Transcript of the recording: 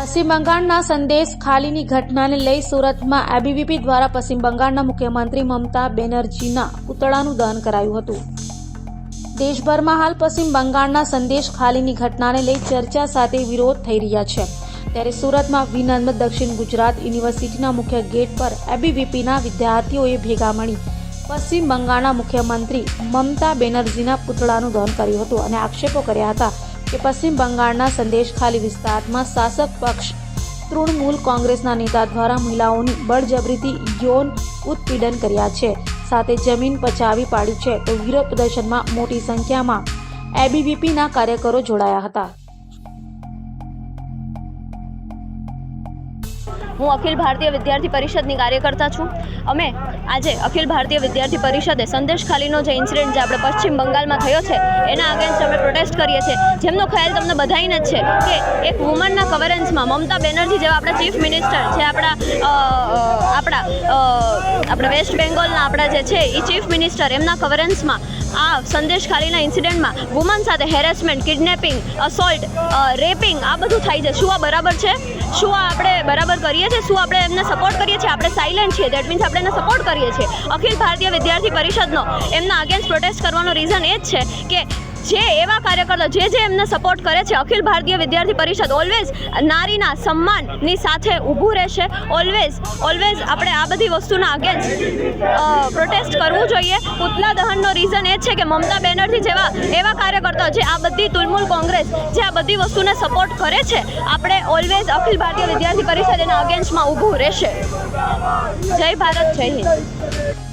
પશ્ચિમ બંગાળના સંદેશ ખાલીની ઘટનાને લઈ સુરતમાં એબીવીપી દ્વારા પશ્ચિમ બંગાળના મુખ્યમંત્રી મમતા બેનર્જીના પુતળાનું દહન કરાયું હતું। દેશભરમાં હાલ પશ્ચિમ બંગાળના સંદેશ ખાલીની ઘટનાને લઈ ચર્ચા સાથે વિરોધ થઈ રહ્યા છે। ત્યારે સુરતમાં વિનમ્ર દક્ષિણ ગુજરાત યુનિવર્સિટીના મુખ્ય ગેટ પર એબીવીપીના વિદ્યાર્થીઓએ ભેગા મળી પશ્ચિમ બંગાળના મુખ્યમંત્રી મમતા બેનર્જીના પુતળાનું દહન કર્યું હતું અને આક્ષેપો કર્યા હતા કે પશ્ચિમ બંગાળના સંદેશ ખાલી વિસ્તારમાં શાસક પક્ષ તૃણમૂલ કોંગ્રેસના નેતા દ્વારા મહિલાઓની બળજબરીથી યૌન ઉત્પીડન કર્યા છે, સાથે જમીન પચાવી પાડી છે। તો વિરોધ પ્રદર્શનમાં મોટી સંખ્યામાં એબીવીપીના કાર્યકરો જોડાયા હતા। હું અખિલ ભારતીય વિદ્યાર્થી પરિષદની કાર્યકર્તા છું। અમે આજે અખિલ ભારતીય વિદ્યાર્થી પરિષદે સંદેશ ખાલીનો જે ઇન્સિડન્ટ જે આપણે પશ્ચિમ બંગાળમાં થયો છે એના અગેન્સ્ટ અમે પ્રોટેસ્ટ કરીએ છીએ। જેમનો ખ્યાલ તમને બધાઈને જ છે કે એક વુમનના કવરન્સમાં મમતા બેનર્જી જેવા આપણા ચીફ મિનિસ્ટર જે આપણા વેસ્ટ બેંગોલના આપણા જે છે એ ચીફ મિનિસ્ટર એમના કવરન્સમાં આ સંદેશ ખાલીના ઇન્સિડન્ટમાં વુમન સાથે હેરેસમેન્ટ, કિડનેપિંગ, અસોલ્ટ, રેપિંગ આ બધું થાય છે। શું આ બરાબર છે? શું આ આપણે બરાબર કરીએ છીએ? શું આપણે એમને સપોર્ટ કરીએ છીએ? આપણે સાયલેન્ટ છીએ, દેટ મીન્સ આપણે એને સપોર્ટ કરીએ છીએ। અખિલ ભારતીય વિદ્યાર્થી પરિષદનો એમના અગેન્સ્ટ પ્રોટેસ્ટ કરવાનો રીઝન એ જ છે કે જે એવા કાર્યકર્તા જે એમને સપોર્ટ કરે છે, અખિલ ભારતીય વિદ્યાર્થી પરિષદ ઓલવેઝ નારીના સન્માનની સાથે ઊભું રહેશે। ઓલવેઝ આપણે આ બધી વસ્તુના અગેન્સ્ટ પ્રોટેસ્ટ કરવું જોઈએ। પુતલા દહનનો રીઝન એ જ છે કે મમતા બેનર્જી જેવા એવા કાર્યકર્તા જે આ બધી તૃણમૂલ કોંગ્રેસ જે આ બધી વસ્તુને સપોર્ટ કરે છે, આપણે ઓલવેઝ અખિલ ભારતીય વિદ્યાર્થી પરિષદ એના અગેન્સ્ટમાં ઊભું રહેશે। જય ભારત, જય હિન્દ।